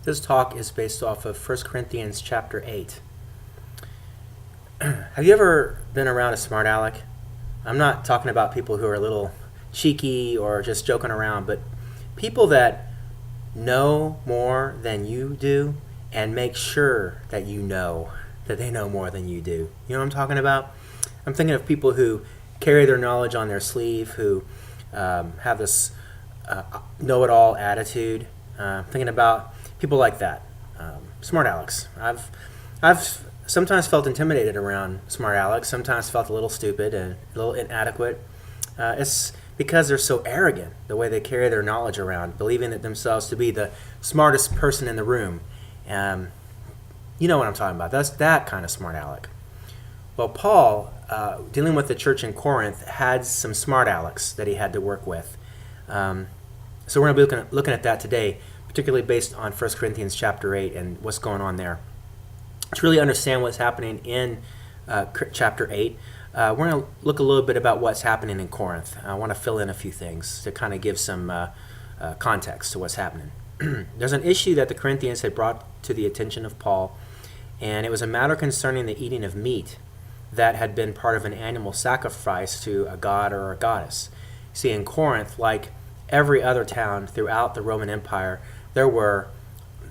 This talk is based off of 1 Corinthians chapter 8. Have you ever been around a smart aleck? I'm not talking about people who are a little cheeky or just joking around, but people that know more than you do and make sure that you know that they know more than you do. You know what I'm talking about? I'm thinking of people who carry their knowledge on their sleeve, who have this know-it-all attitude. Thinking about people like that, smart alecks. I've sometimes felt intimidated around smart alecks. Sometimes felt a little stupid and a little inadequate. It's because they're so arrogant, the way they carry their knowledge around, believing that themselves to be the smartest person in the room. You know what I'm talking about. That's that kind of smart aleck. Well, Paul, dealing with the church in Corinth, had some smart alecks that he had to work with. So we're going to be looking at that today, particularly based on 1 Corinthians chapter 8 and what's going on there. To really understand what's happening in chapter 8, we're going to look a little bit about what's happening in Corinth. I want to fill in a few things to kind of give some context to what's happening. There's an issue that the Corinthians had brought to the attention of Paul, and it was a matter concerning the eating of meat that had been part of an annual sacrifice to a god or a goddess. See, in Corinth, like every other town throughout the Roman Empire, there were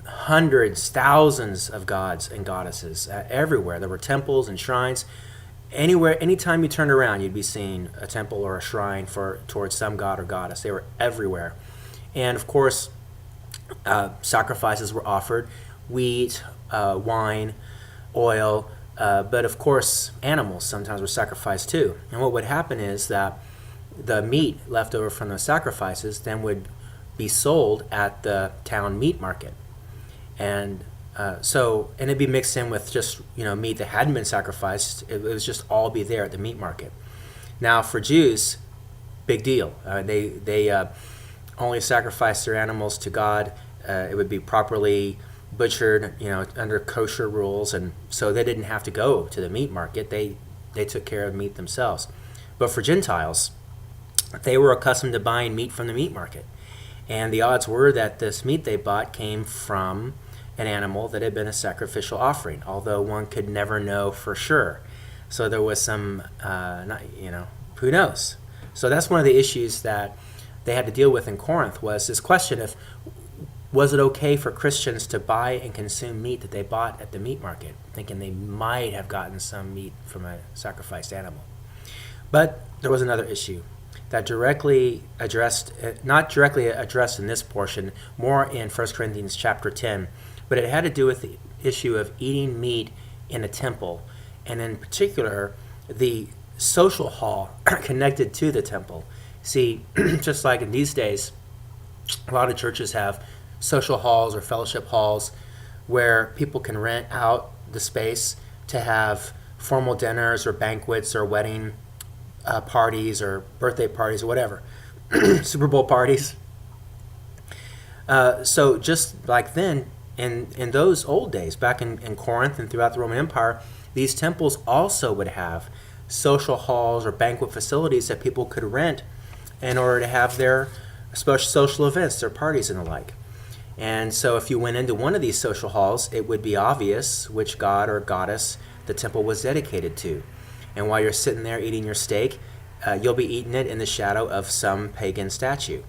hundreds, thousands of gods and goddesses everywhere. There were temples and shrines. Anywhere, anytime you turned around, you'd be seeing a temple or a shrine towards some god or goddess. They were everywhere. And of course, sacrifices were offered: wheat, wine, oil, but of course, animals sometimes were sacrificed too. And what would happen is that the meat left over from the sacrifices then would be sold at the town meat market, and it'd be mixed in with just meat that hadn't been sacrificed. It was just all be there at the meat market. Now for Jews, big deal. They only sacrifice their animals to God. It would be properly butchered, under kosher rules, and so they didn't have to go to the meat market. They took care of meat themselves. But for Gentiles, they were accustomed to buying meat from the meat market. And the odds were that this meat they bought came from an animal that had been a sacrificial offering, although one could never know for sure. So there was some, who knows? So that's one of the issues that they had to deal with in Corinth, was this question of, was it okay for Christians to buy and consume meat that they bought at the meat market, thinking they might have gotten some meat from a sacrificed animal? But there was another issue that not directly addressed in this portion, more in 1 Corinthians chapter 10, but it had to do with the issue of eating meat in a temple, and in particular, the social hall connected to the temple. See, just like in these days, a lot of churches have social halls or fellowship halls where people can rent out the space to have formal dinners or banquets or wedding parties or birthday parties or whatever, Super Bowl parties. So just like then, in those old days, back in Corinth and throughout the Roman Empire, these temples also would have social halls or banquet facilities that people could rent in order to have their special social events, their parties and the like. And so if you went into one of these social halls, it would be obvious which god or goddess the temple was dedicated to. And while you're sitting there eating your steak, you'll be eating it in the shadow of some pagan statue.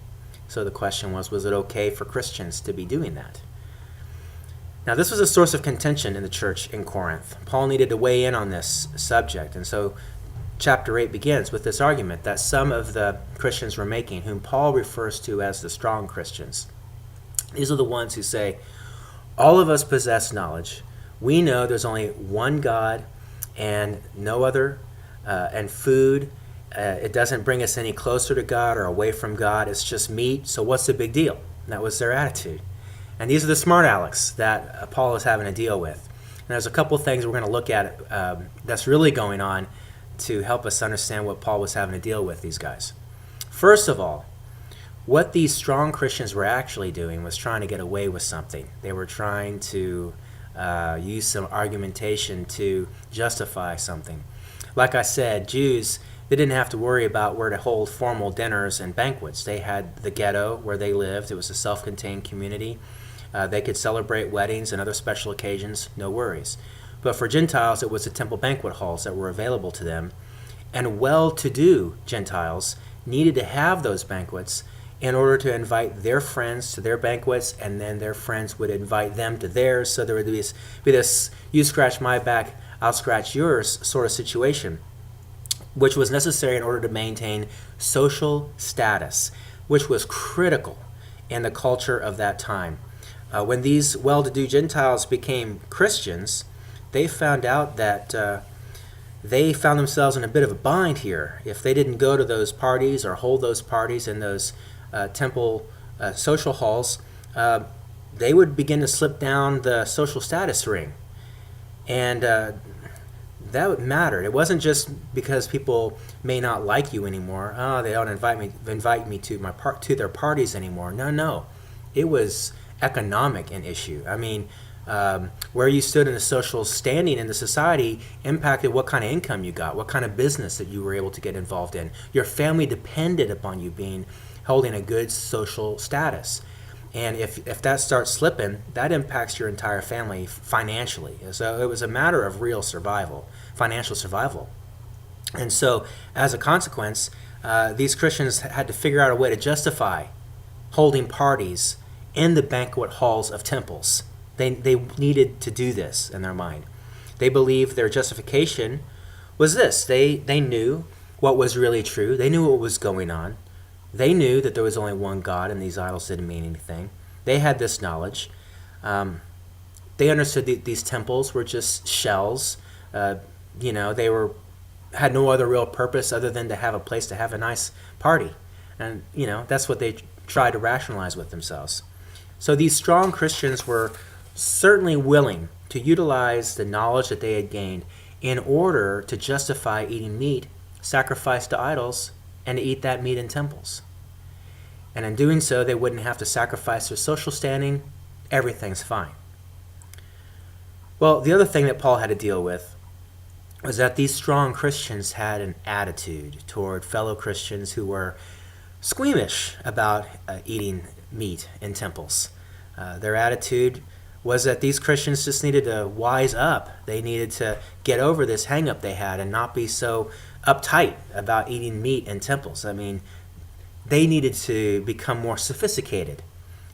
So the question was it okay for Christians to be doing that? Now, this was a source of contention in the church in Corinth. Paul needed to weigh in on this subject. And so chapter 8 begins with this argument that some of the Christians were making, whom Paul refers to as the strong Christians. These are the ones who say, all of us possess knowledge. We know there's only one God and no other, and food, it doesn't bring us any closer to God or away from God. It's just meat, so what's the big deal? And that was their attitude. And these are the smart alecks that Paul is having to deal with. And there's a couple of things we're going to look at that's really going on to help us understand what Paul was having to deal with, these guys. First of all, what these strong Christians were actually doing was trying to get away with something. They were trying to use some argumentation to justify something. Like I said, Jews, they didn't have to worry about where to hold formal dinners and banquets. They had the ghetto where they lived. It was a self-contained community. They could celebrate weddings and other special occasions, no worries. But for Gentiles, it was the temple banquet halls that were available to them. And well-to-do Gentiles needed to have those banquets in order to invite their friends to their banquets, and then their friends would invite them to theirs. So there would be this you scratch my back, I'll scratch yours sort of situation, which was necessary in order to maintain social status, which was critical in the culture of that time. When these well-to-do Gentiles became Christians, they found out that they found themselves in a bit of a bind here. If they didn't go to those parties or hold those parties in those temple social halls, they would begin to slip down the social status ring. And that mattered. It wasn't just because people may not like you anymore. Oh, they don't invite me to their parties anymore. No. It was economic an issue. I mean, where you stood in the social standing in the society impacted what kind of income you got, what kind of business that you were able to get involved in. Your family depended upon you holding a good social status. And if that starts slipping, that impacts your entire family financially. So it was a matter of real survival, financial survival. And so as a consequence, these Christians had to figure out a way to justify holding parties in the banquet halls of temples. They needed to do this in their mind. They believed their justification was this. They knew what was really true. They knew what was going on. They knew that there was only one God and these idols didn't mean anything. They had this knowledge. They understood these temples were just shells. They had no other real purpose other than to have a place to have a nice party. And, that's what they tried to rationalize with themselves. So these strong Christians were certainly willing to utilize the knowledge that they had gained in order to justify eating meat sacrificed to idols and to eat that meat in temples. And in doing so, they wouldn't have to sacrifice their social standing. Everything's fine. Well, the other thing that Paul had to deal with was that these strong Christians had an attitude toward fellow Christians who were squeamish about eating meat in temples. Their attitude was that these Christians just needed to wise up. They needed to get over this hang-up they had and not be so uptight about eating meat in temples. I mean, they needed to become more sophisticated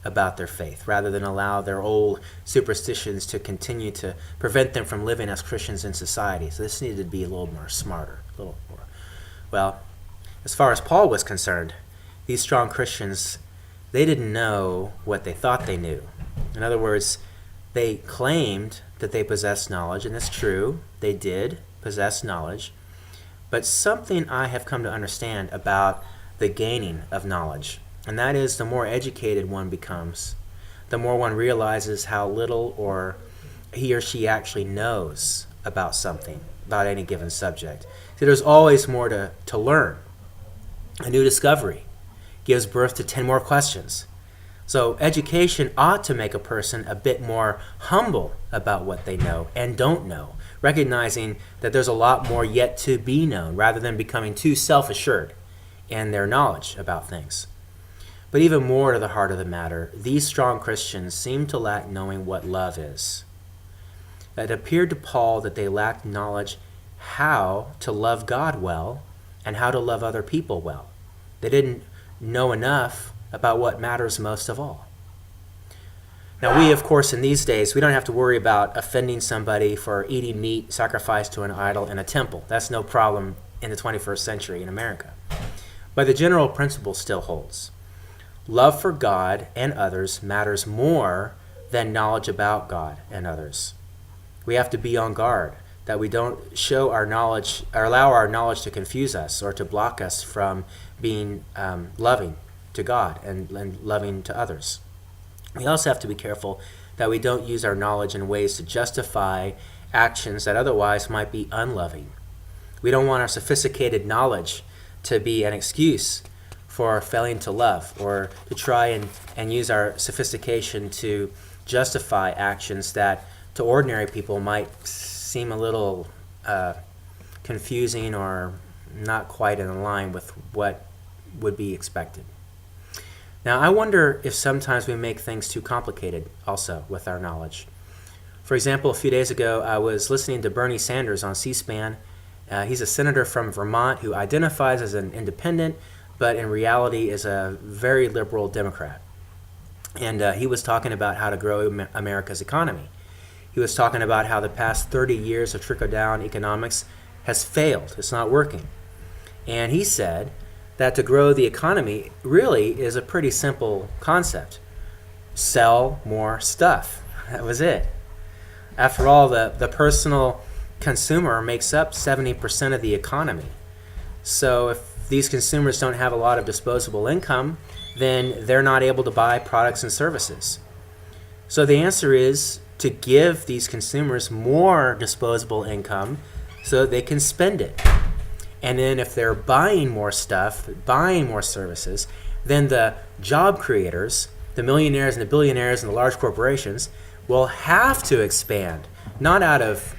about their faith rather than allow their old superstitions to continue to prevent them from living as Christians in society. So this needed to be a little more smarter, a little more. Well, as far as Paul was concerned, these strong Christians, they didn't know what they thought they knew. In other words, they claimed that they possessed knowledge, and it's true, they did possess knowledge. But something I have come to understand about the gaining of knowledge, and that is the more educated one becomes, the more one realizes how little or he or she actually knows about something, about any given subject. So there's always more to learn. A new discovery gives birth to 10 more questions. So education ought to make a person a bit more humble about what they know and don't know, recognizing that there's a lot more yet to be known rather than becoming too self-assured in their knowledge about things. But even more to the heart of the matter, these strong Christians seem to lack knowing what love is. It appeared to Paul that they lacked knowledge how to love God well and how to love other people well. They didn't know enough about what matters most of all. Now we, of course, in these days, we don't have to worry about offending somebody for eating meat sacrificed to an idol in a temple. That's no problem in the 21st century in America. But the general principle still holds. Love for God and others matters more than knowledge about God and others. We have to be on guard that we don't show our knowledge or allow our knowledge to confuse us or to block us from being loving to God and loving to others. We also have to be careful that we don't use our knowledge in ways to justify actions that otherwise might be unloving. We don't want our sophisticated knowledge to be an excuse for failing to love or to try and use our sophistication to justify actions that to ordinary people might seem a little confusing or not quite in line with what would be expected. Now, I wonder if sometimes we make things too complicated also with our knowledge. For example, a few days ago, I was listening to Bernie Sanders on C-SPAN. He's a senator from Vermont who identifies as an independent, but in reality is a very liberal Democrat. And he was talking about how to grow America's economy. He was talking about how the past 30 years of trickle-down economics has failed. It's not working. And he said that to grow the economy really is a pretty simple concept. Sell more stuff. That was it. After all, the personal consumer makes up 70% of the economy. So if these consumers don't have a lot of disposable income, then they're not able to buy products and services. So the answer is to give these consumers more disposable income so that they can spend it. And then if they're buying more stuff, buying more services, then the job creators, the millionaires and the billionaires and the large corporations, will have to expand, not out of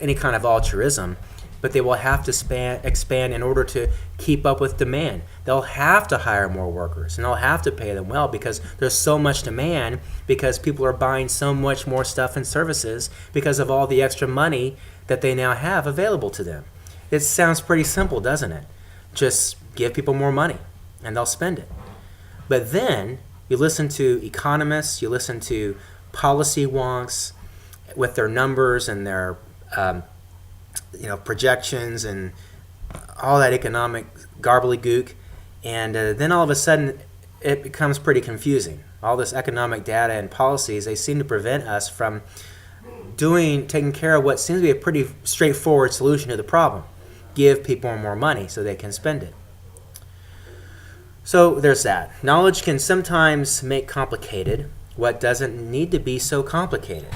any kind of altruism, but they will have to expand in order to keep up with demand. They'll have to hire more workers, and they'll have to pay them well because there's so much demand, because people are buying so much more stuff and services because of all the extra money that they now have available to them. It sounds pretty simple, doesn't it? Just give people more money, and they'll spend it. But then you listen to economists, you listen to policy wonks with their numbers and their projections and all that economic gobbledygook, and then all of a sudden it becomes pretty confusing. All this economic data and policies, they seem to prevent us from taking care of what seems to be a pretty straightforward solution to the problem. Give people more money so they can spend it. So there's that. Knowledge can sometimes make complicated what doesn't need to be so complicated.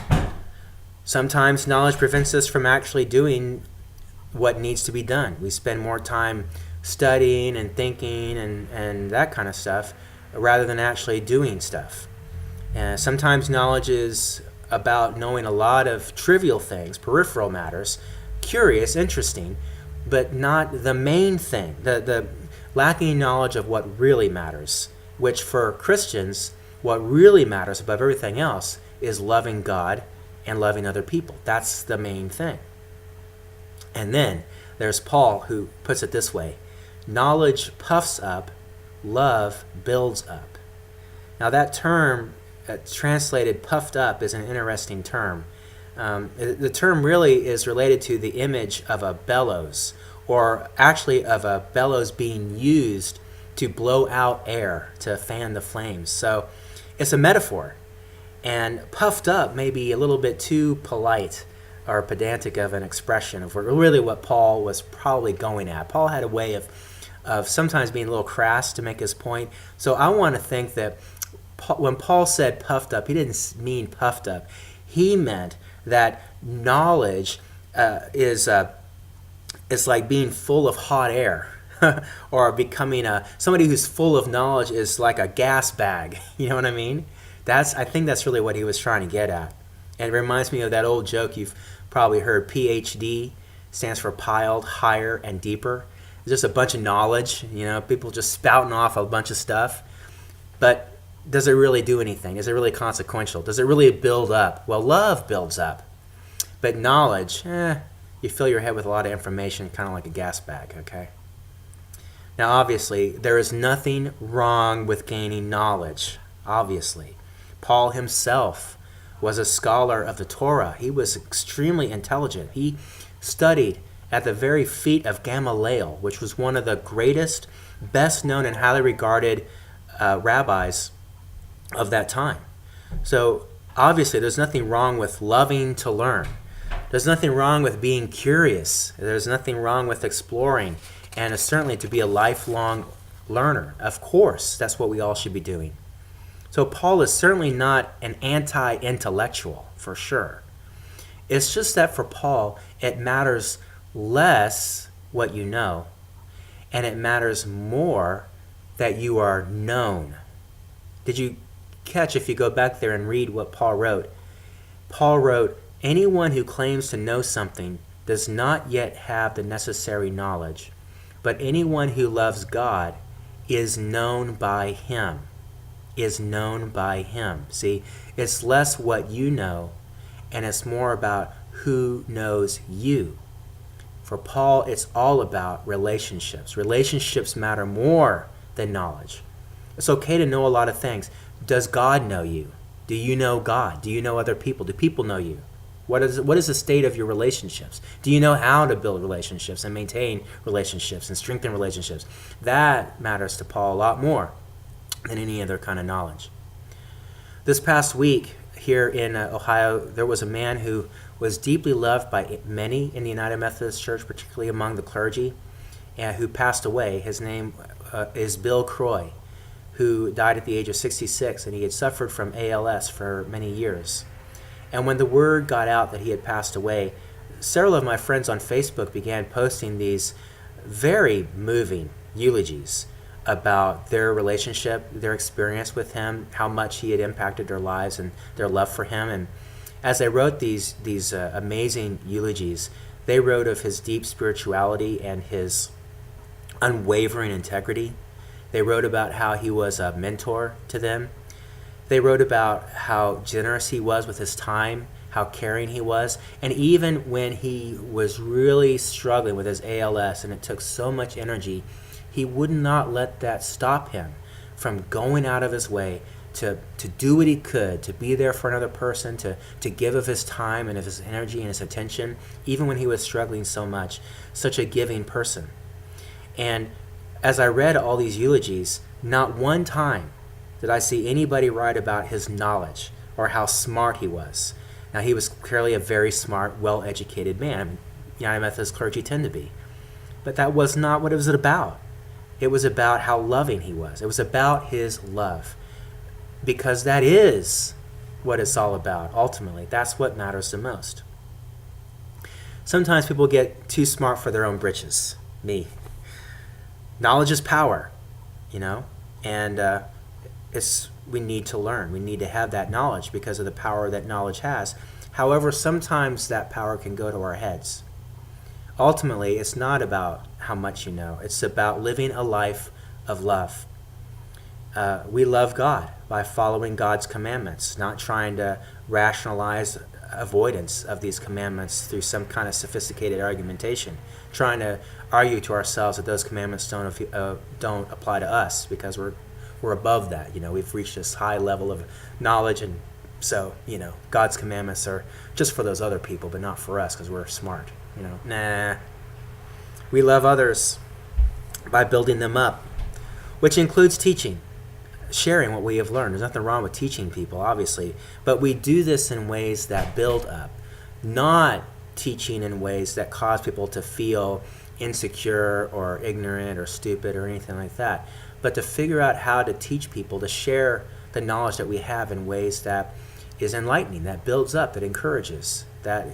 Sometimes knowledge prevents us from actually doing what needs to be done. We spend more time studying and thinking and that kind of stuff rather than actually doing stuff. And sometimes knowledge is about knowing a lot of trivial things, peripheral matters, curious, interesting, but not the main thing, the lacking knowledge of what really matters, which for Christians, what really matters above everything else is loving God and loving other people. That's the main thing. And then there's Paul, who puts it this way: knowledge puffs up, love builds up. Now that term, translated puffed up, is an interesting term. The term really is related to the image of a bellows, or actually of a bellows being used to blow out air to fan the flames. So it's a metaphor. And puffed up may be a little bit too polite or pedantic of an expression of really what Paul was probably going at. Paul had a way of sometimes being a little crass to make his point. So I want to think that when Paul said puffed up, he didn't mean puffed up. He meant that knowledge is like being full of hot air. Or becoming somebody who's full of knowledge is like a gas bag. You know what I mean? I think that's really what he was trying to get at. And it reminds me of that old joke you've probably heard. PhD stands for piled higher and deeper. It's just a bunch of knowledge, people just spouting off a bunch of stuff. But does it really do anything? Is it really consequential? Does it really build up? Well, love builds up. But knowledge, you fill your head with a lot of information, kind of like a gas bag, okay? Now, obviously, there is nothing wrong with gaining knowledge, obviously. Paul himself was a scholar of the Torah. He was extremely intelligent. He studied at the very feet of Gamaliel, which was one of the greatest, best known, and highly regarded rabbis of that time. So obviously there's nothing wrong with loving to learn. There's nothing wrong with being curious. There's nothing wrong with exploring, and certainly to be a lifelong learner. Of course, that's what we all should be doing. So Paul is certainly not an anti-intellectual, for sure. It's just that for Paul, it matters less what you know, and it matters more that you are known. Did you catch, if you go back there and read what Paul wrote? Paul wrote, anyone who claims to know something does not yet have the necessary knowledge, but anyone who loves God is known by him. is known by him. See, it's less what you know, and it's more about who knows you. For Paul, it's all about relationships. Relationships matter more than knowledge. It's okay to know a lot of things. Does God know you? Do you know God? Do you know other people? Do people know you? What is the state of your relationships? Do you know how to build relationships and maintain relationships and strengthen relationships? That matters to Paul a lot more than any other kind of knowledge. This past week here in Ohio, there was a man who was deeply loved by many in the United Methodist Church, particularly among the clergy, and who passed away. His name is Bill Croy, who died at the age of 66, and he had suffered from ALS for many years. And when the word got out that he had passed away, several of my friends on Facebook began posting these very moving eulogies about their relationship, their experience with him, how much he had impacted their lives and their love for him. And as they wrote these amazing eulogies, they wrote of his deep spirituality and his unwavering integrity. They wrote about how he was a mentor to them. They wrote about how generous he was with his time, how caring he was, and even when he was really struggling with his ALS and it took so much energy, he would not let that stop him from going out of his way to do what he could, to be there for another person, to give of his time and of his energy and his attention, even when he was struggling so much. Such a giving person. And as I read all these eulogies, not one time did I see anybody write about his knowledge or how smart he was. Now, he was clearly a very smart, well-educated man. United Methodist clergy tend to be. But that was not what it was about. It was about how loving he was. It was about his love. Because that is what it's all about, ultimately. That's what matters the most. Sometimes people get too smart for their own britches. Me. Knowledge is power, and we need to learn. We need to have that knowledge because of the power that knowledge has. However, sometimes that power can go to our heads. Ultimately, it's not about how much you know. It's about living a life of love. We love God by following God's commandments, not trying to rationalize avoidance of these commandments through some kind of sophisticated argumentation, trying to argue to ourselves that those commandments don't apply to us because we're above that. We've reached this high level of knowledge, and so God's commandments are just for those other people, but not for us because we're smart. Nah. We love others by building them up, which includes teaching, sharing what we have learned. There's nothing wrong with teaching people, obviously, but we do this in ways that build up, not teaching in ways that cause people to feel insecure or ignorant or stupid or anything like that, but to figure out how to teach people to share the knowledge that we have in ways that is enlightening, that builds up, that encourages, that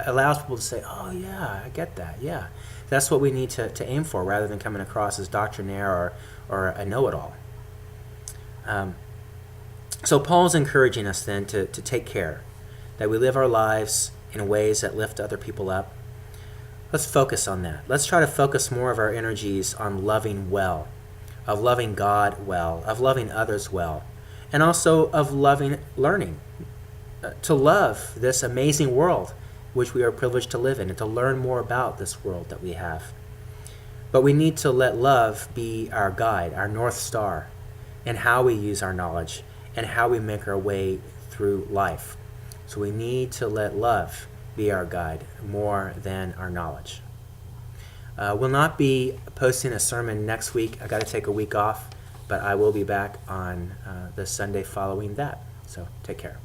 allows people to say, oh yeah, I get that, yeah. That's what we need to aim for rather than coming across as doctrinaire or a know-it-all. So Paul's encouraging us then to take care, that we live our lives in ways that lift other people up. Let's focus on that. Let's try to focus more of our energies on loving well, of loving God well, of loving others well, and also of learning to love this amazing world which we are privileged to live in and to learn more about this world that we have. But we need to let love be our guide, our North Star, in how we use our knowledge and how we make our way through life. So we need to let love be our guide more than our knowledge. We'll not be posting a sermon next week. I got to take a week off, but I will be back on the Sunday following that. So take care.